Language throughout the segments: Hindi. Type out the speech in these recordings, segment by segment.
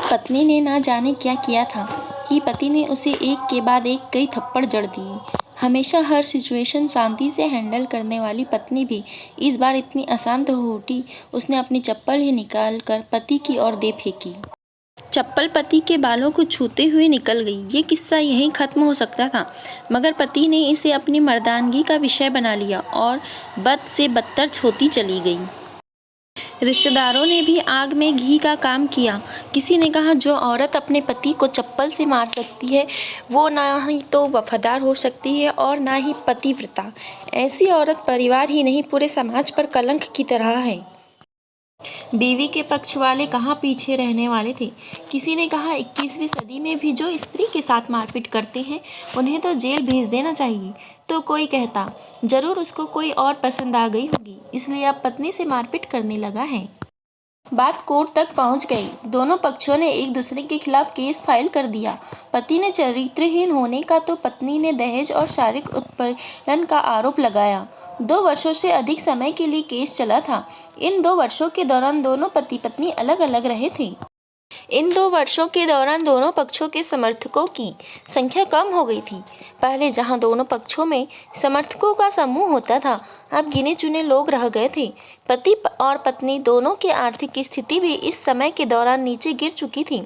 पत्नी ने ना जाने क्या किया था कि पति ने उसे एक के बाद एक कई थप्पड़ जड़ दिए। हमेशा हर सिचुएशन शांति से हैंडल करने वाली पत्नी भी इस बार इतनी अशांत हो उठी, उसने अपनी चप्पल ही निकाल कर पति की ओर दे फेंकी। चप्पल पति के बालों को छूते हुए निकल गई। ये किस्सा यहीं खत्म हो सकता था, मगर पति ने इसे अपनी मर्दानगी का विषय बना लिया और बद से बदतर होती चली गई। रिश्तेदारों ने भी आग में घी का काम किया। किसी ने कहा, जो औरत अपने पति को चप्पल से मार सकती है वो ना ही तो वफादार हो सकती है और ना ही पतिव्रता। ऐसी औरत परिवार ही नहीं पूरे समाज पर कलंक की तरह है। बीवी के पक्ष वाले कहाँ पीछे रहने वाले थे। किसी ने कहा, 21वीं सदी में भी जो स्त्री के साथ मारपीट करते हैं उन्हें तो जेल भेज देना चाहिए। तो कोई कहता, जरूर उसको कोई और पसंद आ गई होगी, इसलिए अब पत्नी से मारपीट करने लगा है। बात कोर्ट तक पहुंच गई। दोनों पक्षों ने एक दूसरे के खिलाफ केस फाइल कर दिया। पति ने चरित्रहीन होने का तो पत्नी ने दहेज और शारीरिक उत्पीड़न का आरोप लगाया। 2 वर्षों से अधिक समय के लिए केस चला था। इन 2 वर्षों के दौरान दोनों पति पत्नी अलग अलग रहे थे। इन 2 वर्षों के दौरान दोनों पक्षों के समर्थकों की संख्या कम हो गई थी। पहले जहां दोनों पक्षों में समर्थकों का समूह होता था, अब गिने चुने लोग रह गए थे। पति और पत्नी दोनों की आर्थिक स्थिति भी इस समय के दौरान नीचे गिर चुकी थी,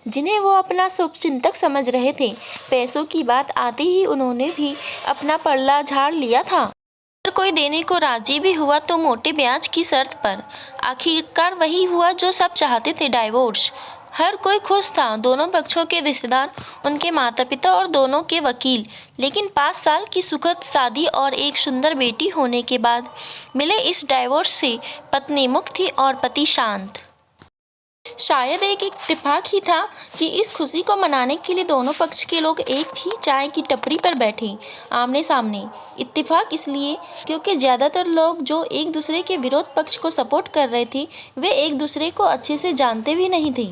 जिन्हें वो अपना शुभचिंतक समझ रहे थे। पैसों की बात आते ही उन्होंने भी अपना पल्ला झाड़ लिया था। अगर कोई देने को राजी भी हुआ तो मोटे ब्याज की शर्त पर। आखिरकार वही हुआ जो सब चाहते थे, डाइवोर्स। हर कोई खुश था, दोनों पक्षों के रिश्तेदार, उनके माता पिता और दोनों के वकील। लेकिन 5 साल की सुखद शादी और एक सुंदर बेटी होने के बाद मिले इस डाइवोर्स से पत्नी मुक्त थी और पति शांत। शायद एक इत्तेफाक ही था कि इस खुशी को मनाने के लिए दोनों पक्ष के लोग एक ही चाय की टपरी पर बैठे, आमने सामने। इत्तेफाक इसलिए क्योंकि ज़्यादातर लोग जो एक दूसरे के विरोध पक्ष को सपोर्ट कर रहे थे, वे एक दूसरे को अच्छे से जानते भी नहीं थे।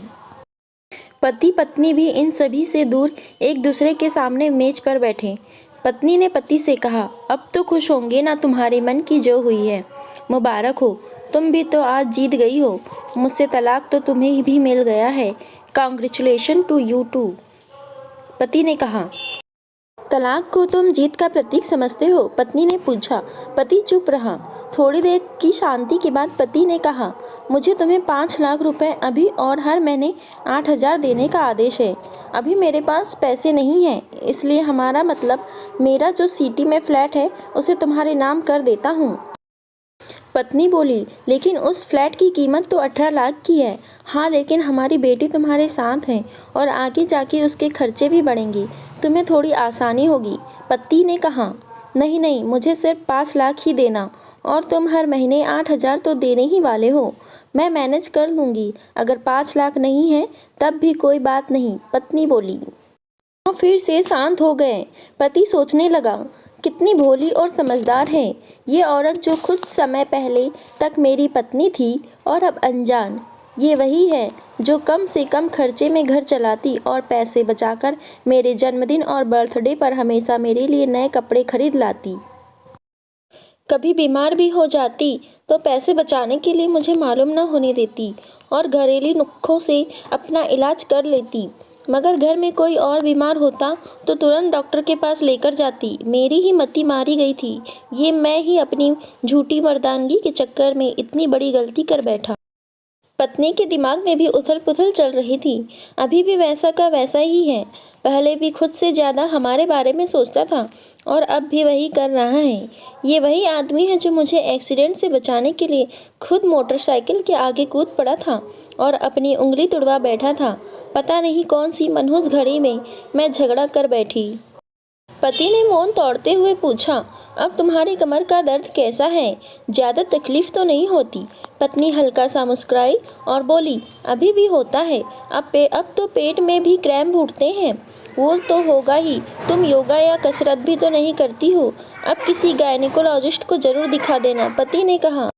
पति पत्नी भी इन सभी से दूर एक दूसरे के सामने मेज पर बैठे। पत्नी ने पति से कहा, अब तो खुश होंगे ना, तुम्हारे मन की जो हुई है। मुबारक हो, तुम भी तो आज जीत गई हो। मुझसे तलाक तो तुम्हें भी मिल गया है। Congratulation to you too. पति ने कहा, तलाक को तुम जीत का प्रतीक समझते हो? पत्नी ने पूछा। पति चुप रहा। थोड़ी देर की शांति के बाद पति ने कहा, मुझे तुम्हें 5 लाख रुपए अभी और हर महीने 8,000 देने का आदेश है। अभी मेरे पास पैसे नहीं हैं, इसलिए हमारा मतलब मेरा जो सिटी में फ्लैट है उसे तुम्हारे नाम कर देता हूँ। पत्नी बोली, लेकिन उस फ्लैट की कीमत तो 18 लाख की है। हाँ, लेकिन हमारी बेटी तुम्हारे साथ है और आगे जाके उसके खर्चे भी बढ़ेंगे, तुम्हें थोड़ी आसानी होगी। पति ने कहा, नहीं नहीं, मुझे सिर्फ 5 लाख ही देना और तुम हर महीने 8,000 तो देने ही वाले हो। मैं मैनेज कर लूँगी। अगर 5 लाख नहीं है तब भी कोई बात नहीं, पत्नी बोली। वो फिर से शांत हो गए। पति सोचने लगा, कितनी भोली और समझदार है ये औरत जो कुछ समय पहले तक मेरी पत्नी थी और अब अनजान। ये वही है जो कम से कम खर्चे में घर चलाती और पैसे बचाकर मेरे जन्मदिन और बर्थडे पर हमेशा मेरे लिए नए कपड़े खरीद लाती। कभी बीमार भी हो जाती तो पैसे बचाने के लिए मुझे मालूम न होने देती और घरेलू नुस्खों से अपना इलाज कर लेती। मगर घर में कोई और बीमार होता तो तुरंत डॉक्टर के पास लेकर जाती। मेरी ही मति मारी गई थी। ये मैं ही अपनी झूठी मर्दानगी के चक्कर में इतनी बड़ी गलती कर बैठा। पत्नी के दिमाग में भी उथल पुथल चल रही थी। अभी भी वैसा का वैसा ही है। पहले भी खुद से ज़्यादा हमारे बारे में सोचता था और अब भी वही कर रहा है। ये वही आदमी है जो मुझे एक्सीडेंट से बचाने के लिए खुद मोटरसाइकिल के आगे कूद पड़ा था और अपनी उंगली तुड़वा बैठा था। पता नहीं कौन सी मनहूस घड़ी में मैं झगड़ा कर बैठी। पति ने मौन तोड़ते हुए पूछा, अब तुम्हारी कमर का दर्द कैसा है? ज़्यादा तकलीफ तो नहीं होती? पत्नी हल्का सा मुस्कुराई और बोली, अभी भी होता है। अब तो पेट में भी क्रैम्प उठते हैं। वो तो होगा ही। तुम योगा या कसरत भी तो नहीं करती हो। अब किसी गायनिकोलॉजिस्ट को जरूर दिखा देना। पति ने कहा,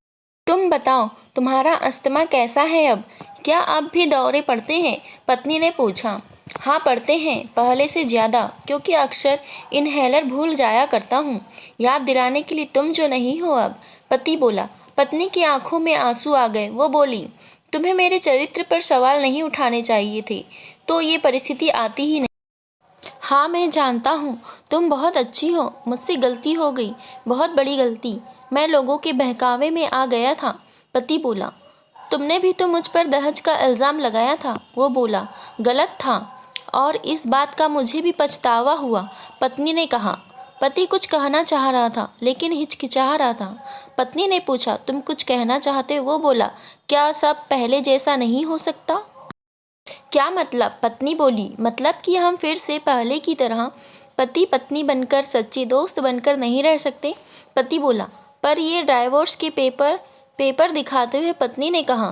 तुम बताओ, तुम्हारा अस्थमा कैसा है अब? क्या अब भी दौरे पड़ते हैं? पत्नी ने पूछा। हाँ, पड़ते हैं, पहले से ज़्यादा, क्योंकि अक्सर इनहेलर भूल जाया करता हूँ, याद दिलाने के लिए तुम जो नहीं हो अब। पति बोला। पत्नी की आंखों में आंसू आ गए। वो बोली, तुम्हें मेरे चरित्र पर सवाल नहीं उठाने चाहिए थे, तो ये परिस्थिति आती ही नहीं। हाँ, मैं जानता हूँ, तुम बहुत अच्छी हो। मुझसे गलती हो गई, बहुत बड़ी गलती। मैं लोगों के बहकावे में आ गया था। पति बोला। तुमने भी तो मुझ पर दहेज का इल्ज़ाम लगाया था। वो बोला। गलत था, और इस बात का मुझे भी पछतावा हुआ, पत्नी ने कहा। पति कुछ कहना चाह रहा था, लेकिन हिचकिचा रहा था। पत्नी ने पूछा, तुम कुछ कहना चाहते हो? वो बोला, क्या सब पहले जैसा नहीं हो सकता? क्या मतलब? पत्नी बोली, मतलब कि हम फिर से पहले की तरह पति पत्नी बनकर, सच्चे दोस्त बनकर नहीं रह सकते? पति बोला, पर ये डाइवोर्स के पेपर दिखाते हुए पत्नी ने कहा।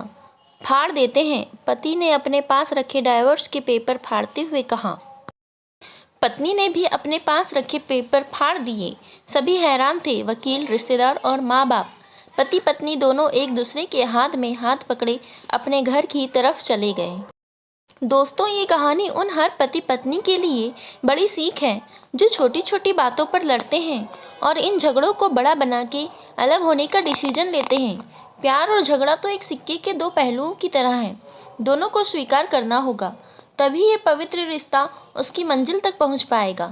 फाड़ देते हैं, पति ने अपने पास रखे डाइवोर्स के पेपर फाड़ते हुए कहा। पत्नी ने भी अपने पास रखे पेपर फाड़ दिए। सभी हैरान थे, वकील, रिश्तेदार और माँ बाप। पति पत्नी दोनों एक दूसरे के हाथ में हाथ पकड़े अपने घर की तरफ चले गए। दोस्तों, ये कहानी उन हर पति पत्नी के लिए बड़ी सीख है जो छोटी छोटी बातों पर लड़ते हैं और इन झगड़ों को बड़ा बना के अलग होने का डिसीजन लेते हैं। प्यार और झगड़ा तो एक सिक्के के दो पहलुओं की तरह है। दोनों को स्वीकार करना होगा, तभी ये पवित्र रिश्ता उसकी मंजिल तक पहुंच पाएगा।